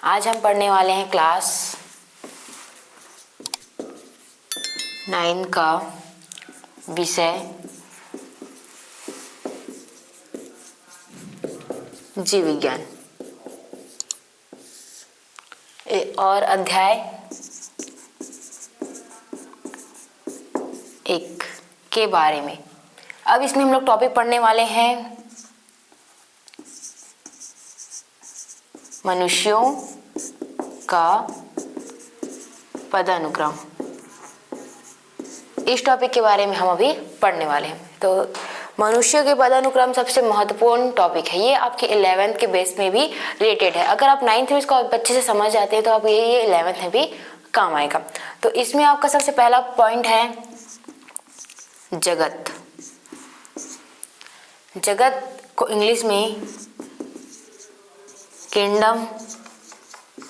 आज हम पढ़ने वाले हैं क्लास 9 का विषय जीव विज्ञान और अध्याय 1 के बारे में। अब इसमें हम लोग टॉपिक पढ़ने वाले हैं मनुष्यों का पदानुक्रम। इस टॉपिक के बारे में हम अभी पढ़ने वाले हैं। तो मनुष्य के पदानुक्रम सबसे महत्वपूर्ण टॉपिक है। ये आपके 11th के बेस में भी रिलेटेड है। अगर आप 9th में इसको अच्छे से समझ जाते हैं तो आप ये 11th में भी काम आएगा। तो इसमें आपका सबसे पहला पॉइंट है जगत। जगत को इंग्लिश में किंगडम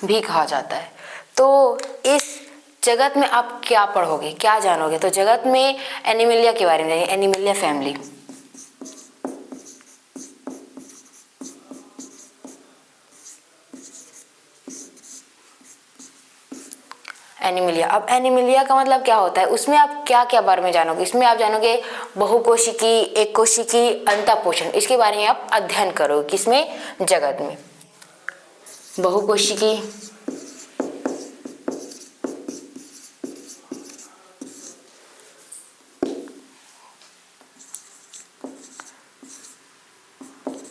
भी कहा जाता है। तो इस जगत में आप क्या पढ़ोगे, क्या जानोगे? तो जगत में एनिमलिया के बारे में जानिए, एनिमलिया फैमिली। एनिमलिया, अब एनिमलिया का मतलब क्या होता है, उसमें आप क्या क्या बारे में जानोगे? इसमें आप जानोगे बहुकोशिकी, एक कोशिकी, अंतःपोषण, इसके बारे में आप अध्ययन करोगे। किसमें? जगत में। बहुकोशिकी,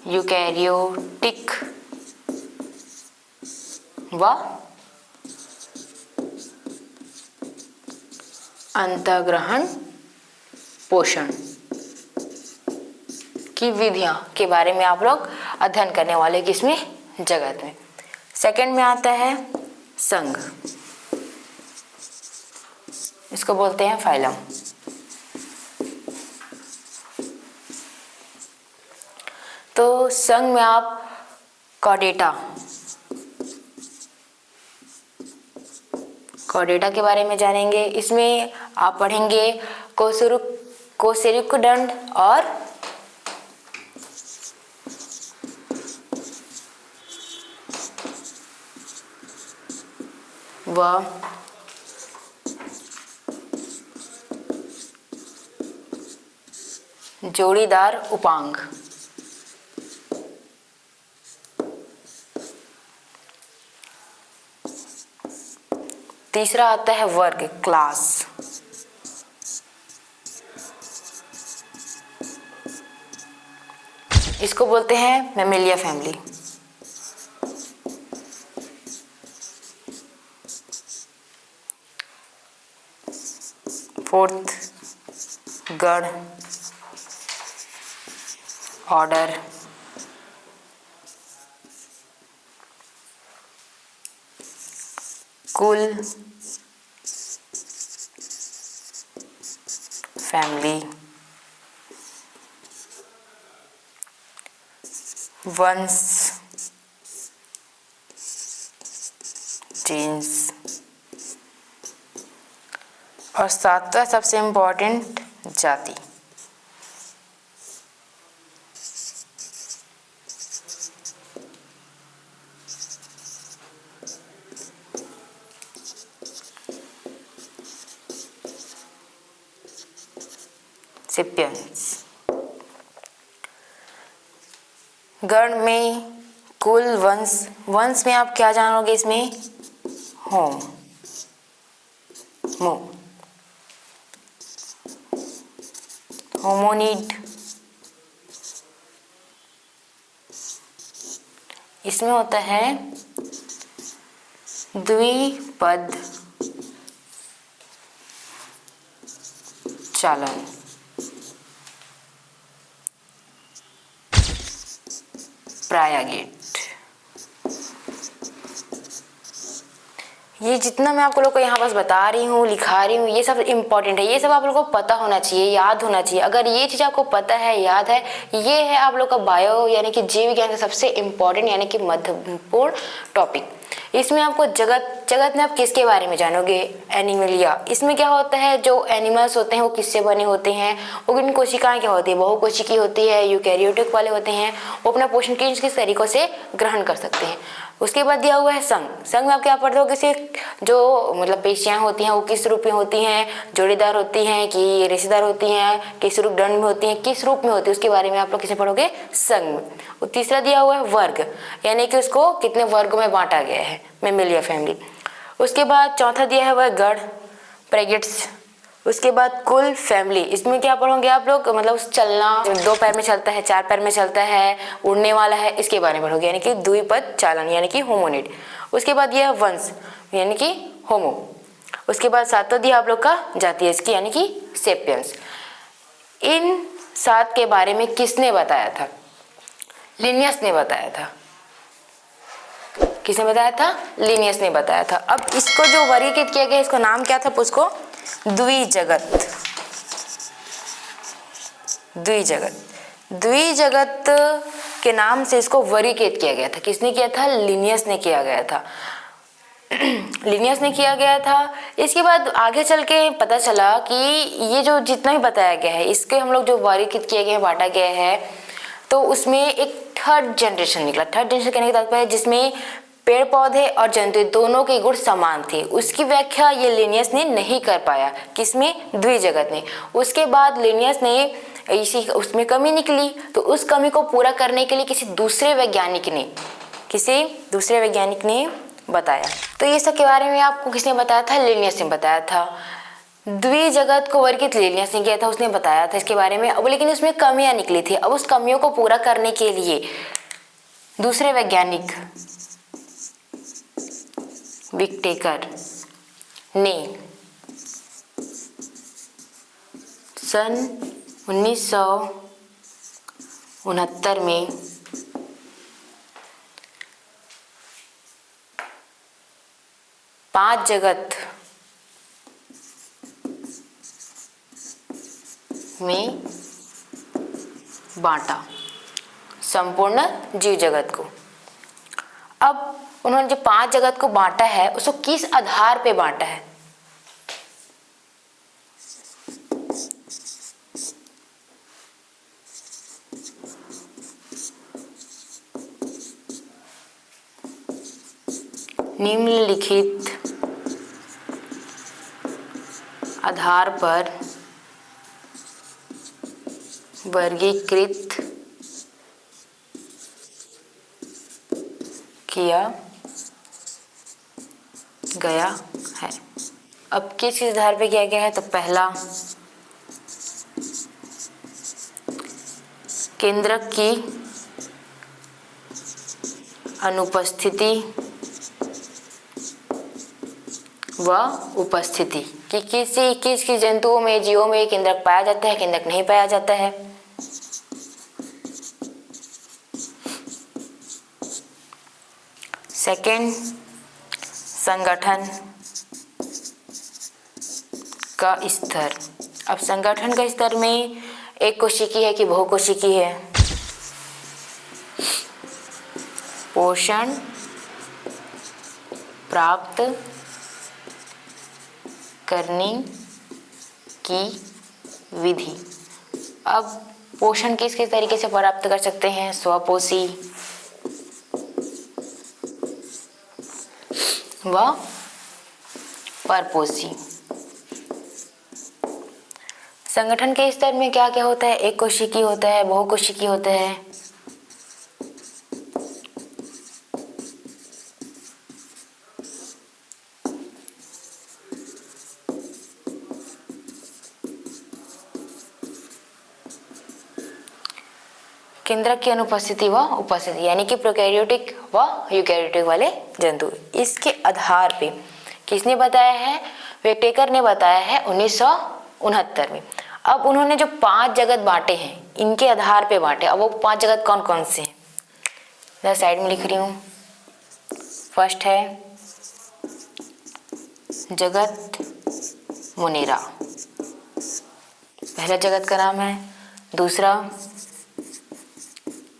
यूकैरियोटिक व अंतःग्रहण पोषण की विधियां के बारे में आप लोग अध्ययन करने वाले। किसमें? जगत में। सेकंड में आता है संघ, इसको बोलते हैं फाइलम। तो संघ में आप कॉर्डेटा के बारे में जानेंगे। इसमें आप पढ़ेंगे कोसेरुकदंड और जोड़ीदार उपांग। तीसरा आता है वर्ग, क्लास। इसको बोलते हैं मैमेलिया फैमिली। फोर्थ गण, ऑर्डर, कुल, फैमिली, वंश, जीन्स, और सातवां सबसे इम्पोर्टेंट जाति। सिपियंस। गण में कुल, वंश। वंश में आप क्या जानोगे? इसमें होमोनिड, इसमें होता है द्विपद चालन। प्रायगेट। ये जितना मैं आपको लोग को यहाँ बस बता रही हूँ, लिखा रही हूँ, ये सब इम्पोर्टेंट है। ये सब आप लोगों को पता होना चाहिए, याद होना चाहिए। अगर ये चीज़ आपको पता है, याद है, ये है आप लोग का बायो यानी कि जीव विज्ञान का सबसे इम्पोर्टेंट यानी कि महत्वपूर्ण टॉपिक। इसमें आपको जगत में आप किसके बारे में जानोगे? एनिमलिया। इसमें क्या होता है, जो एनिमल्स होते हैं वो किससे बने होते हैं, उनकी कोशिकाएं क्या होती है, बहुकोशिकी होती है, यूकैरियोटिक वाले होते हैं, वो अपना पोषण किस किस तरीकों से ग्रहण कर सकते हैं। उसके बाद दिया हुआ है संघ। संघ में आप क्या पढ़ते हो, किसी जो मतलब पेशियां होती हैं वो किस रूप में होती हैं, जोड़ीदार होती हैं कि रेशेदार होती हैं, किस रूप दंड में होती हैं, किस रूप में होती है, उसके बारे में आप लोग किसे पढ़ोगे, संघ में। और तीसरा दिया हुआ है वर्ग, यानी कि उसको कितने वर्गों में बांटा गया है, मेमेलिया फैमिली। उसके बाद चौथा दिया है वह गण, प्रेगेट्स। उसके बाद कुल, फैमिली। इसमें क्या पढ़ोगे आप लोग, मतलब उस चलना, 2 पैर में चलता है, 4 पैर में चलता है, उड़ने वाला है, इसके बारे में पढ़ोगे, यानी कि द्विपद चालन, यानी कि होमोनिड। उसके बाद यह वंश, यानी कि होमो। उसके बाद 7वां दिया आप लोग का जातीय इसकी, यानी कि सेपियंस। इन 7 के बारे में किसने बताया था, लिनियस ने बताया था। किसने बताया था, लिनियस ने बताया था। अब इसको जो वर्गीकृत किया गया, इसको नाम क्या था, उसको द्विजगत। द्विजगत, द्विजगत के नाम से इसको वर्गीकृत किया गया था। किसने किया था, लिनियस ने किया गया था। लिनियस ने किया गया था। इसके बाद आगे चल के पता चला कि ये जो जितना भी बताया गया है, इसके हम लोग जो वर्गीकृत किए गए हैं, बांटा गया है, तो उसमें एक थर्ड जनरेशन निकला। थर्ड जनरेशन कहने का तात्पर्य जिसमें पेड़ पौधे और जंतु दोनों के गुण समान थे, उसकी व्याख्या ये लिनियस ने नहीं कर पाया। किसमें, द्विजगत ने। उसके बाद लिनियस ने इसी उसमें कमी निकली, तो उस कमी को पूरा करने के लिए किसी दूसरे वैज्ञानिक ने बताया। तो ये सब के बारे में आपको किसने बताया था, लिनियस ने बताया था। द्विजगत को वर्गीकृत लिनियस ने किया था, उसने बताया था इसके बारे में। अब लेकिन उसमें कमियां निकली थी। अब उस कमियों को पूरा करने के लिए दूसरे वैज्ञानिक विटेकर ने सन 1969 में पांच जगत में बांटा संपूर्ण जीव जगत को। अब उन्होंने जो 5 जगत को बांटा है, उसको किस आधार पे बांटा है, निम्नलिखित आधार पर वर्गीकृत किया गया है। अब किस आधार पे किया गया है, तो पहला केंद्रक की अनुपस्थिति व उपस्थिति, कि किस जंतुओं में, जीवों में केंद्रक पाया जाता है, केंद्रक नहीं पाया जाता है। सेकंड, संगठन का स्तर। अब संगठन का स्तर में एक कोशिकी है कि बहुकोशिकी है, पोषण प्राप्त करने की विधि। अब पोषण किस तरीके से प्राप्त कर सकते हैं, स्वपोषी व परपोषी। संगठन के स्तर में क्या क्या होता है, एक कोशिकी होता है, बहुकोशिकी होता है। केंद्रक की अनुपस्थिति व उपस्थिति, यानी कि प्रोकैरियोटिक व यूकैरियोटिक वाले जंतु। इसके आधार पे किसने बताया है, विटेकर ने बताया है 1969 में। अब उन्होंने जो 5 जगत बांटे हैं, इनके आधार पे बांटे। अब वो 5 जगत कौन कौन से हैं, मैं साइड में लिख रही हूँ। फर्स्ट है जगत मुनेरा, पहला जगत का नाम है। दूसरा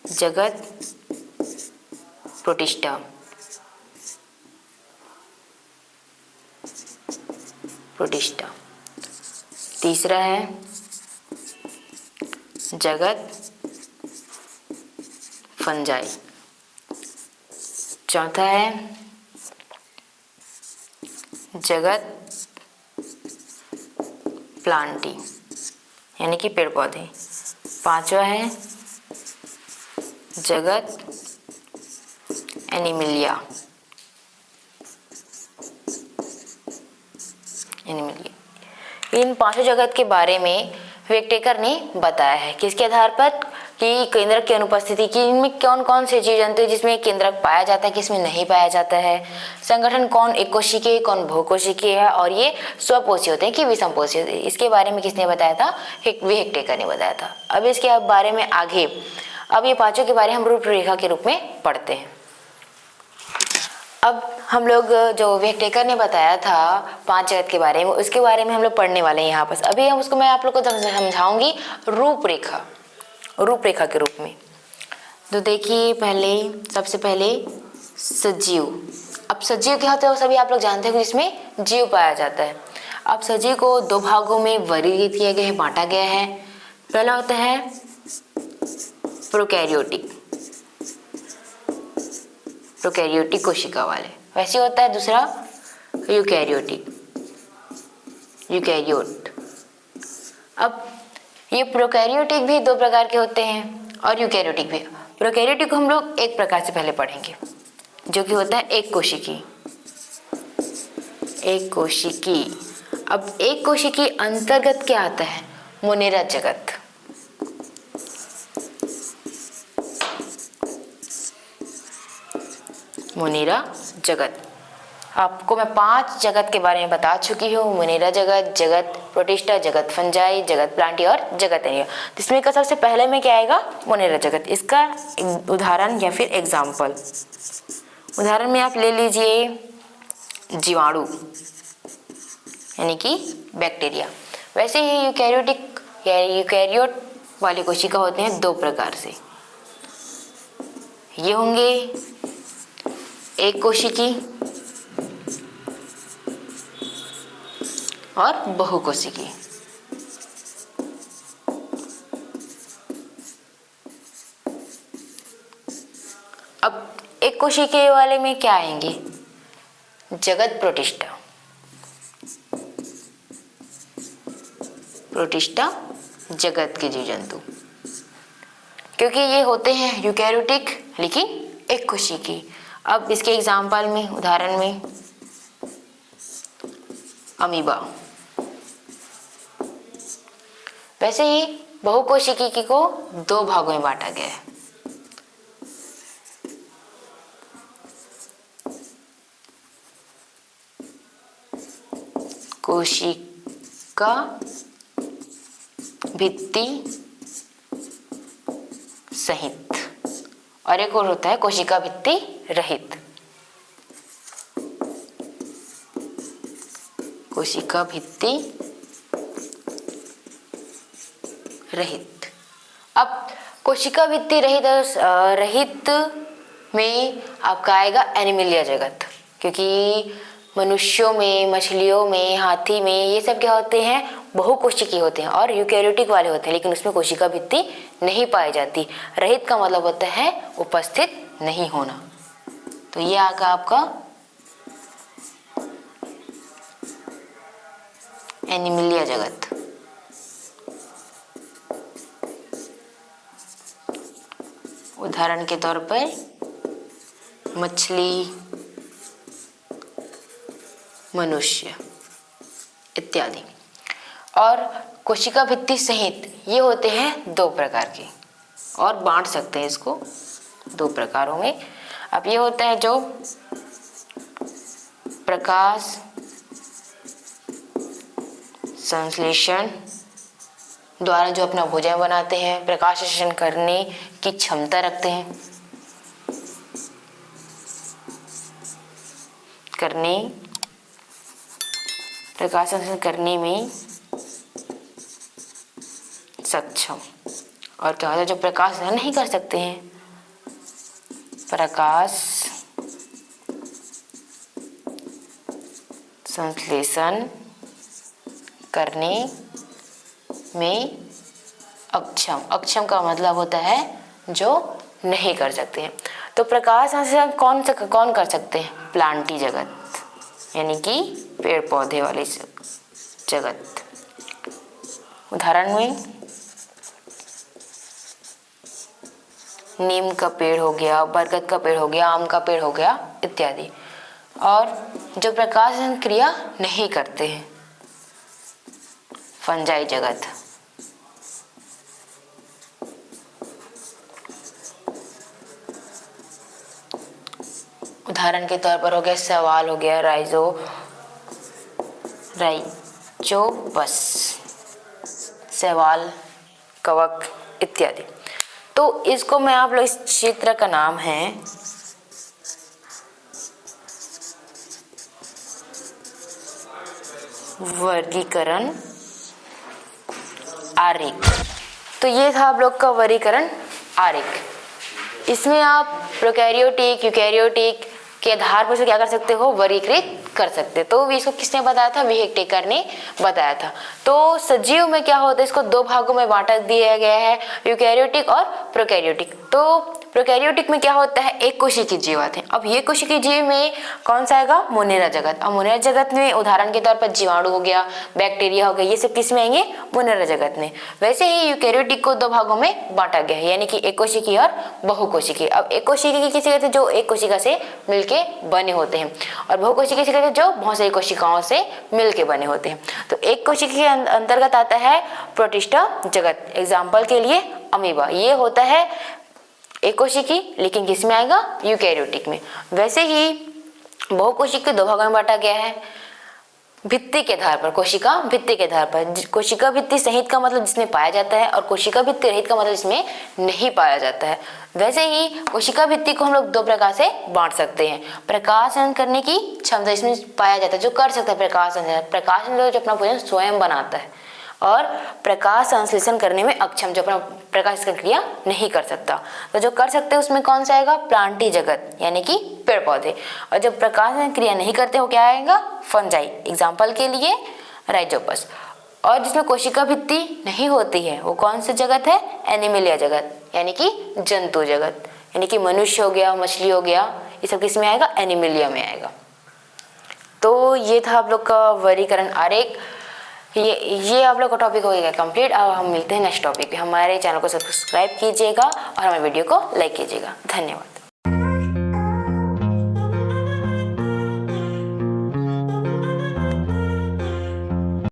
जगत प्रोटिस्टा, तीसरा है जगत फंजाई, चौथा है जगत प्लांटी यानी कि पेड़ पौधे। पांचवा है जगत एनिमिलिया। इन पांचों जगत के बारे में विक्टेकर ने बताया है। किसके आधार पर? कि केंद्रक की अनुपस्थिति की, इनमें कौन कौन से जीव जंतु हैं जिसमें केंद्रक पाया जाता है, किसमें नहीं पाया जाता है, संगठन कौन एककोशिकीय कौन बहुकोशिकीय है, और ये स्वपोषी होते हैं कि विषमपोषी होते हैं, इसके बारे में किसने बताया था? विक्टेकर ने बताया था। अब इसके बारे में आगे, अब ये पांचों के बारे में हम रूपरेखा के रूप में पढ़ते हैं। अब हम लोग जो विक्टेकर ने बताया था 5 जगत के बारे में, उसके बारे में हम लोग पढ़ने वाले हैं यहाँ पर। अभी हम उसको, मैं आप लोग को समझाऊंगी रूपरेखा के रूप में। तो देखिए, सबसे पहले सजीव। अब सजीव क्या होता है वो सभी आप लोग जानते हैं, जिसमें जीव पाया जाता है। अब सजीव को 2 भागों में वर्गीकृत किया गया है, बांटा गया है। पहला होता है प्रोकैरियोटिक कोशिका वाले, वैसे होता है दूसरा यूकैरियोट। अब ये प्रोकैरियोटिक भी 2 प्रकार के होते हैं और यूकैरियोटिक भी। प्रोकैरियोटिक को हम लोग एक प्रकार से पहले पढ़ेंगे, जो कि होता है एक कोशिकी। अब एक कोशिकी अंतर्गत क्या आता है? मोनेरा जगत। मोनेरा जगत। आपको मैं 5 जगत के बारे में बता चुकी हूँ। मोनेरा जगत, जगत प्रोटिस्टा, जगत फंजाई, जगत प्लांटी और जगत एनिमिया। जिसमें का सबसे पहले में क्या आएगा? मोनेरा जगत। इसका उदाहरण या फिर एग्जाम्पल, उदाहरण में आप ले लीजिए जीवाणु यानी कि बैक्टीरिया। वैसे ही यूकैरियोट वाले कोशिका होते हैं 2 प्रकार से। ये होंगे एक कोशिकी और बहुकोशिकी। अब एक कोशिकीय वाले में क्या आएंगे? जगत प्रोटिस्टा जगत के जीव जंतु, क्योंकि ये होते हैं यूकैरियोटिक लेकिन एक कोशिकी। अब इसके एग्जाम्पल में, उदाहरण में अमीबा। वैसे ही बहुकोशिकी को 2 भागों में बांटा गया है। कोशिका भित्ति सहित, और एक और होता है कोशिका भित्ति रहित। कोशिका भित्ति रहित। अब कोशिका भित्ति रहित में आपका आएगा एनिमिलिया जगत, क्योंकि मनुष्यों में, मछलियों में, हाथी में ये सब क्या होते हैं? बहुकोशिकी होते हैं और यूकैरियोटिक वाले होते हैं, लेकिन उसमें कोशिका भित्ति नहीं पाई जाती। रहित का मतलब होता है उपस्थित नहीं होना। तो ये आगा आपका एनिमिलिया जगत। उदाहरण के तौर पर मछली, मनुष्य इत्यादि। और कोशिका भित्ति सहित ये होते हैं 2 प्रकार के, और बांट सकते हैं इसको 2 प्रकारों में। अब ये होता है जो प्रकाश संश्लेषण द्वारा जो अपना भोजन बनाते हैं, प्रकाश संश्लेषण करने की क्षमता रखते हैं, प्रकाश संश्लेषण करने में सक्षम। और क्या होता है जो प्रकाश संश्लेषण नहीं कर सकते हैं, प्रकाश संश्लेषण करने में अक्षम। अक्षम का मतलब होता है जो नहीं कर सकते हैं। तो प्रकाश संश्लेषण कौन कर सकते हैं? प्लांटी जगत, यानी कि पेड़ पौधे वाले जगत। उदाहरण में नीम का पेड़ हो गया, बरगद का पेड़ हो गया, आम का पेड़ हो गया इत्यादि। और जो प्रकाश संश्लेषण क्रिया नहीं करते हैं, फंजाई जगत। उदाहरण के तौर पर हो गया शैवाल, हो गया राइजोपस, शैवाल, कवक इत्यादि। तो इसको मैं आप लोग, इस क्षेत्र का नाम है वर्गीकरण आरेख। तो ये था आप लोग का वर्गीकरण आरेख। इसमें आप प्रोकैरियोटिक, यूकैरियोटिक के आधार पर क्या कर सकते हो? वर्गीकृत कर सकते। तो इसको किसने बताया था? विहेक्टेकर ने बताया था। तो सजीव में क्या होता है, इसको दो भागों में बांटा दिया गया है, यूकैरियोटिक और प्रोकैरियोटिक। तो प्रोकैरियोटिक में क्या होता है? एक कोशिकीय जीव आते हैं। अब ये कोशिकीय जीव में कौन सा आएगा? मोनेरा जगत। अब मोनेरा जगत में उदाहरण के तौर पर जीवाणु हो गया, बैक्टीरिया हो गया, ये सब किस में आएंगे? मोनेरा जगत में। वैसे ही यूकैरियोटिक को दो भागों में बांटा गया है, यानी कि एक कोशिकीय और बहुकोशिकीय। अब एक कोशिकीय किसे कहते हैं? जो एक कोशिका से मिलके बने होते हैं, और बहुकोशिकीय किसे कहते हैं? जो बहुत सारी कोशिकाओं से मिलके बने होते हैं। तो एक कोशिकीय के अंतर्गत आता है प्रोटिस्टा जगत। एग्जाम्पल के लिए अमीबा, ये होता है एक कोशिकीय, लेकिन किसमें आएगा? यूकैरियोटिक में। वैसे ही बहुकोशिकीय को दो भागों में बांटा गया है, भित्ति के आधार पर, कोशिका भित्ति के आधार पर। कोशिका भित्ति सहित का मतलब जिसमें पाया जाता है, और कोशिका भित्ति रहित का मतलब जिसमें नहीं पाया जाता है। वैसे ही कोशिका भित्ति को हम लोग दो प्रकार से बांट सकते हैं। प्रकाश संश्लेषण करने की क्षमता इसमें पाया जाता है, जो कर सकता है प्रकाश संश्लेषण, जो अपना भोजन स्वयं बनाता है, और प्रकाश संश्लेषण करने में अक्षम, जो अपना प्रकाश क्रिया नहीं कर सकता। तो जो कर सकते हैं उसमें कौन सा आएगा? प्लांटी जगत, यानी कि पेड़ पौधे। और जब प्रकाश क्रिया नहीं करते वो क्या आएगा? फंजाई। एग्जाम्पल के लिए राइजोपस। और जिसमें कोशिका भित्ति नहीं होती है वो कौन सी जगत है? एनिमेलिया जगत, यानी कि जंतु जगत, यानी कि मनुष्य हो गया, मछली हो गया, ये सब किस में आएगा? एनिमेलिया में आएगा। तो ये था आप लोग का वर्गीकरण आरेख। ये आप लोग का टॉपिक हो गया कंप्लीट। अब हम मिलते हैं नेक्स्ट टॉपिक पे। हमारे चैनल को सब्सक्राइब कीजिएगा और हमारे वीडियो को लाइक कीजिएगा। धन्यवाद।